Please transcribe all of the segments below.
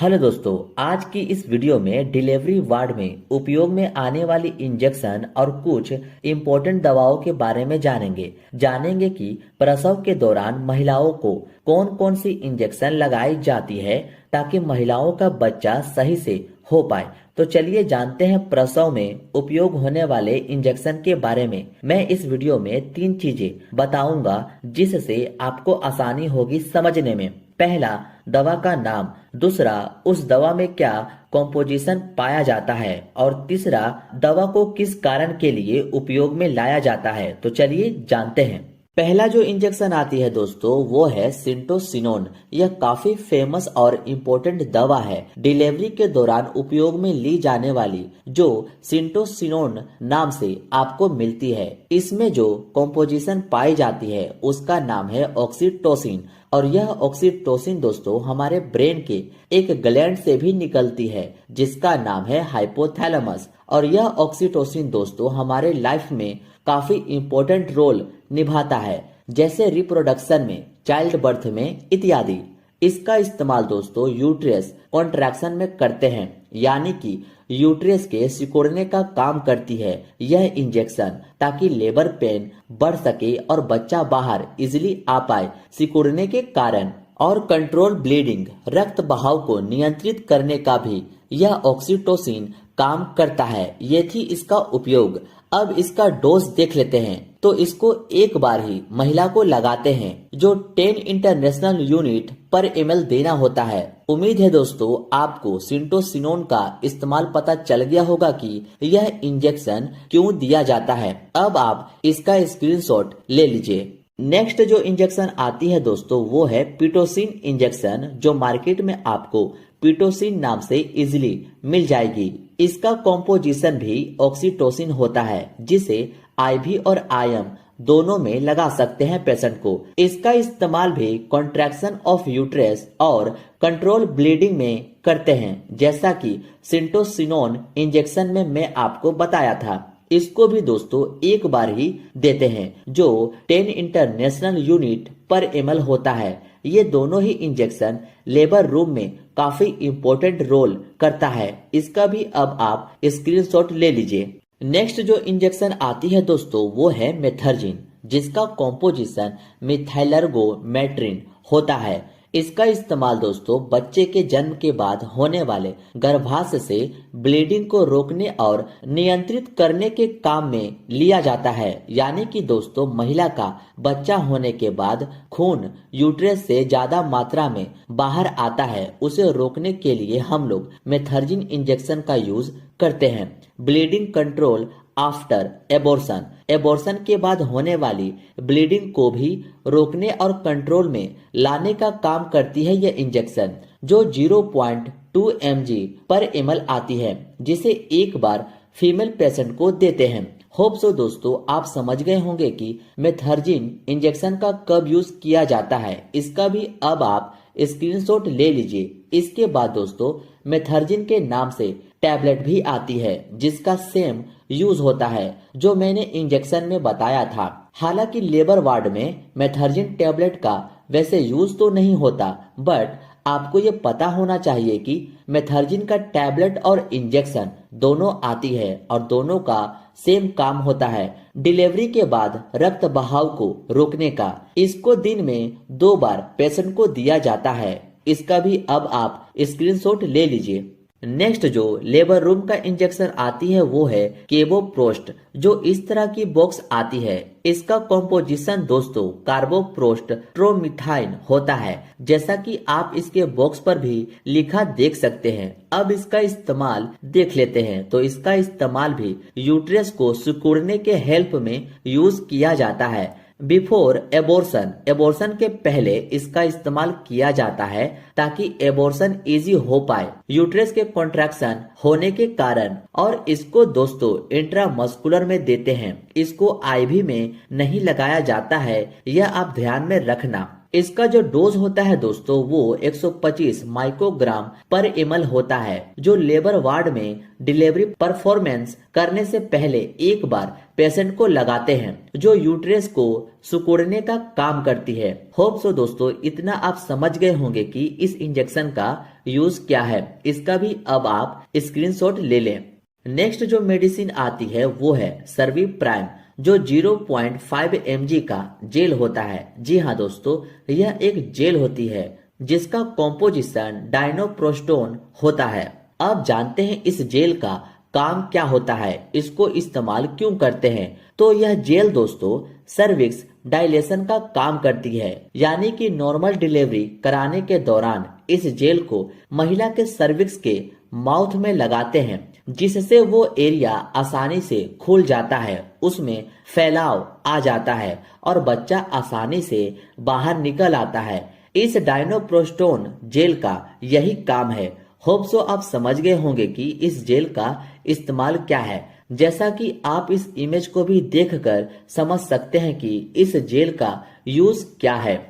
Hello दोस्तों, आज की इस वीडियो में डिलीवरी वार्ड में उपयोग में आने वाली इंजेक्शन और कुछ इम्पोर्टेंट दवाओं के बारे में जानेंगे कि प्रसव के दौरान महिलाओं को कौन कौन सी इंजेक्शन लगाई जाती है ताकि महिलाओं का बच्चा सही से हो पाए। तो चलिए जानते हैं प्रसव में उपयोग होने वाले इंजेक्शन के बारे में। मैं इस वीडियो में 3 चीजें बताऊंगा जिससे आपको आसानी होगी समझने में। पहला, दवा का नाम। दूसरा, उस दवा में क्या कॉम्पोजिशन पाया जाता है। और तीसरा, दवा को किस कारण के लिए उपयोग में लाया जाता है। तो चलिए जानते हैं। पहला जो इंजेक्शन आती है दोस्तों वो है सिंटोसिनोन। यह काफी फेमस और इम्पोर्टेंट दवा है। डिलीवरी के दौरान उपयोग में ली जाने वाली जो सिंटोसिनोन नाम से आपको मिलती है, इसमें जो कॉम्पोजिशन पाई जाती है उसका नाम है ऑक्सीटोसिन। और यह ऑक्सीटोसिन दोस्तों हमारे ब्रेन के एक ग्लैंड से भी निकलती है जिसका नाम है हाइपोथैलेमस। और यह ऑक्सीटोसिन दोस्तों हमारे लाइफ में काफी इम्पोर्टेंट रोल निभाता है, जैसे रिप्रोडक्शन में, चाइल्ड बर्थ में इत्यादि। इसका इस्तेमाल दोस्तों यूट्रस कॉन्ट्रैक्शन में करते हैं, यानी कि यूट्रस के सिकुड़ने का काम करती है यह इंजेक्शन, ताकि लेबर पेन बढ़ सके और बच्चा बाहर इजिली आ पाए सिकुड़ने के कारण। और कंट्रोल ब्लीडिंग, रक्त बहाव को नियंत्रित करने का भी यह ऑक्सीटोसिन काम करता है। ये थी इसका उपयोग। अब इसका डोज देख लेते हैं। तो इसको एक बार ही महिला को लगाते हैं, जो 10 इंटरनेशनल यूनिट पर ml देना होता है। उम्मीद है दोस्तों आपको सिंटोसिनोन का इस्तेमाल पता चल गया होगा कि यह इंजेक्शन क्यों दिया जाता है। अब आप इसका स्क्रीनशॉट ले लीजिए। नेक्स्ट जो इंजेक्शन आती है दोस्तों वो है पिटोसिन इंजेक्शन, जो मार्केट में आपको पिटोसिन नाम से इजिली मिल जाएगी। इसका कॉम्पोजिशन भी ऑक्सीटोसिन होता है, जिसे आईवी और आईएम दोनों में लगा सकते हैं पेशेंट को। इसका इस्तेमाल भी कॉन्ट्रैक्शन ऑफ यूट्रस और कंट्रोल ब्लीडिंग में करते हैं, जैसा कि सिंटोसिनोन इंजेक्शन में मैं आपको बताया था। इसको भी दोस्तों एक बार ही देते हैं, जो 10 इंटरनेशनल यूनिट पर ml होता है। ये दोनों ही इंजेक्शन लेबर रूम में काफी इम्पोर्टेंट रोल करता है। इसका भी अब आप स्क्रीनशॉट ले लीजिए। नेक्स्ट जो इंजेक्शन आती है दोस्तों वो है मेथर्जिन, जिसका कॉम्पोजिशन मिथाइलर्गोमेट्रिन होता है। इसका इस्तेमाल दोस्तों बच्चे के जन्म के बाद होने वाले गर्भाशय से ब्लीडिंग को रोकने और नियंत्रित करने के काम में लिया जाता है। यानी कि दोस्तों महिला का बच्चा होने के बाद खून यूट्रस से ज्यादा मात्रा में बाहर आता है, उसे रोकने के लिए हम लोग मेथर्जिन इंजेक्शन का यूज करते हैं। Bleeding control after abortion, abortion के बाद होने वाली ब्लीडिंग को भी रोकने और कंट्रोल में लाने का काम करती है यह इंजेक्शन, जो 0.2 mg पर ml आती है, जिसे एक बार फीमेल पेशेंट को देते हैं। होप सो दोस्तों आप समझ गए होंगे कि मेथर्जिन इंजेक्शन का कब यूज किया जाता है। इसका भी अब आप स्क्रीनशॉट ले लीजिए। इसके बाद दोस्तों मेथर्जिन के नाम से टैबलेट भी आती है, जिसका सेम यूज होता है जो मैंने इंजेक्शन में बताया था। हालांकि लेबर वार्ड में मेथर्जिन टैबलेट का वैसे यूज तो नहीं होता, बट आपको ये पता होना चाहिए कि मेथर्जिन का टैबलेट और इंजेक्शन दोनों आती है और दोनों का सेम काम होता है डिलीवरी के बाद रक्त बहाव को रोकने का। इसको दिन में 2 बार पेशेंट को दिया जाता है। इसका भी अब आप स्क्रीनशॉट ले लीजिए। नेक्स्ट जो लेबर रूम का इंजेक्शन आती है वो है केबोप्रोस्ट, जो इस तरह की बॉक्स आती है। इसका कॉम्पोजिशन दोस्तों कार्बोप्रोस्ट ट्रोमिथाइन होता है, जैसा कि आप इसके बॉक्स पर भी लिखा देख सकते हैं। अब इसका इस्तेमाल देख लेते हैं। तो इसका इस्तेमाल भी यूट्रस को सिकुड़ने के हेल्प में यूज किया जाता है। बिफोर एबॉर्शन, एबॉर्शन के पहले इसका इस्तेमाल किया जाता है ताकि एबॉर्शन इजी हो पाए यूट्रस के कॉन्ट्रैक्शन होने के कारण। और इसको दोस्तों इंट्रामस्कुलर में देते हैं, इसको आईवी में नहीं लगाया जाता है, यह आप ध्यान में रखना। इसका जो डोज होता है दोस्तों वो 125 माइक्रोग्राम पर ml होता है, जो लेबर वार्ड में डिलीवरी परफॉर्मेंस करने से पहले एक बार पेशेंट को लगाते हैं, जो यूट्रस को सिकुड़ने का काम करती है। होप सो दोस्तों इतना आप समझ गए होंगे कि इस इंजेक्शन का यूज क्या है इसका भी अब आप स्क्रीनशॉट ले लें। नेक्स्ट जो मेडिसिन आती है वो है सर्वी प्राइम, जो 0.5 mg का जेल होता है। जी हाँ दोस्तों, यह एक जेल होती है जिसका कॉम्पोजिशन डाइनोप्रोस्टोन होता है। अब जानते हैं इस जेल का काम क्या होता है, इसको इस्तेमाल क्यों करते हैं। तो यह जेल दोस्तों सर्विक्स डायलेशन का काम करती है, यानी कि नॉर्मल डिलीवरी कराने के दौरान इस जेल को महिला के सर्विक्स के माउथ में लगाते हैं, जिससे वो एरिया आसानी से खुल जाता है, उसमें फैलाव आ जाता है और बच्चा आसानी से बाहर निकल आता है। इस डाइनोप्रोस्टोन जेल का यही काम है। होप सो आप समझ गए होंगे कि इस जेल का इस्तेमाल क्या है, जैसा कि आप इस इमेज को भी देखकर समझ सकते हैं कि इस जेल का यूज क्या है।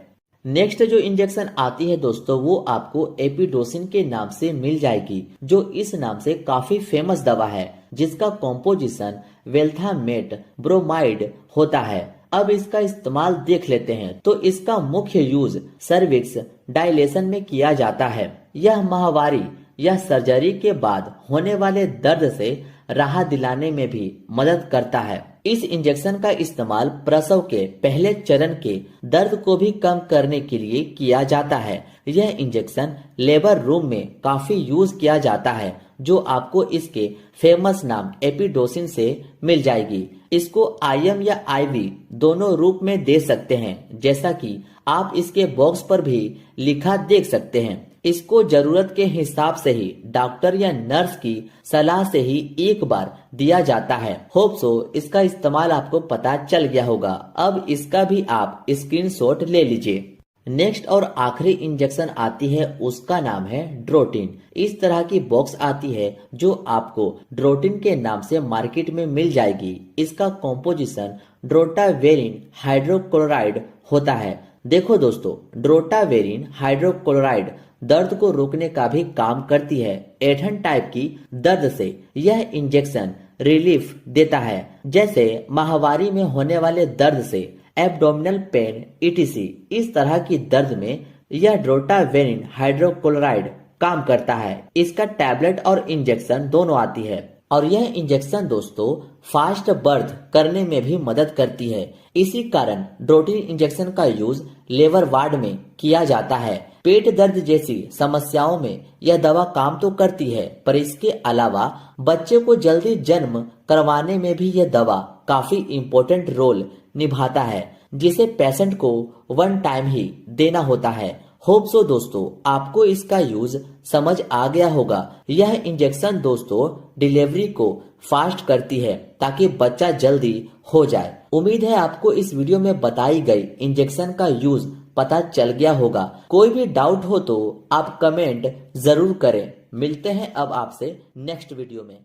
नेक्स्ट जो इंजेक्शन आती है दोस्तों वो आपको एपिडोसिन के नाम से मिल जाएगी, जो इस नाम से काफी फेमस दवा है, जिसका कॉम्पोजिशन वेल्थामेट ब्रोमाइड होता है। अब इसका इस्तेमाल देख लेते हैं। तो इसका मुख्य यूज सर्विक्स डायलेशन में किया जाता है। यह माहवारी या सर्जरी के बाद होने वाले दर्द से राहत दिलाने में भी मदद करता है। इस इंजेक्शन का इस्तेमाल प्रसव के पहले चरण के दर्द को भी कम करने के लिए किया जाता है। यह इंजेक्शन लेबर रूम में काफी यूज किया जाता है, जो आपको इसके फेमस नाम एपिडोसिन से मिल जाएगी। इसको IM या IV दोनों रूप में दे सकते हैं, जैसा कि आप इसके बॉक्स पर भी लिखा देख सकते हैं। इसको जरूरत के हिसाब से ही डॉक्टर या नर्स की सलाह से ही एक बार दिया जाता है। होप सो इसका इस्तेमाल आपको पता चल गया होगा। अब इसका भी आप स्क्रीनशॉट ले लीजिए। नेक्स्ट और आखिरी इंजेक्शन आती है, उसका नाम है ड्रोटिन। इस तरह की बॉक्स आती है जो आपको ड्रोटिन के नाम से मार्केट में मिल जाएगी। इसका कॉम्पोजिशन ड्रोटावेरिन हाइड्रोक्लोराइड होता है। देखो दोस्तों, ड्रोटावेरिन हाइड्रोक्लोराइड दर्द को रोकने का भी काम करती है। एठन टाइप की दर्द से यह इंजेक्शन रिलीफ देता है, जैसे माहवारी में होने वाले दर्द से, एब्डोमिनल पेन etc। इस तरह की दर्द में यह ड्रोटावेरिन हाइड्रोक्लोराइड काम करता है। इसका टैबलेट और इंजेक्शन दोनों आती है, और यह इंजेक्शन दोस्तों फास्ट बर्थ करने में भी मदद करती है। इसी कारण ड्रोटिन इंजेक्शन का यूज लेबर वार्ड में किया जाता है। पेट दर्द जैसी समस्याओं में यह दवा काम तो करती है, पर इसके अलावा बच्चे को जल्दी जन्म करवाने में भी यह दवा काफी इम्पोर्टेंट रोल निभाता है, जिसे पेशेंट को 1 टाइम ही देना होता है। होप सो दोस्तों आपको इसका यूज समझ आ गया होगा। यह इंजेक्शन दोस्तों डिलीवरी को फास्ट करती है ताकि बच्चा जल्दी हो जाए। उम्मीद है आपको इस वीडियो में बताई गई इंजेक्शन का यूज पता चल गया होगा। कोई भी डाउट हो तो आप कमेंट जरूर करें। मिलते हैं अब आपसे नेक्स्ट वीडियो में।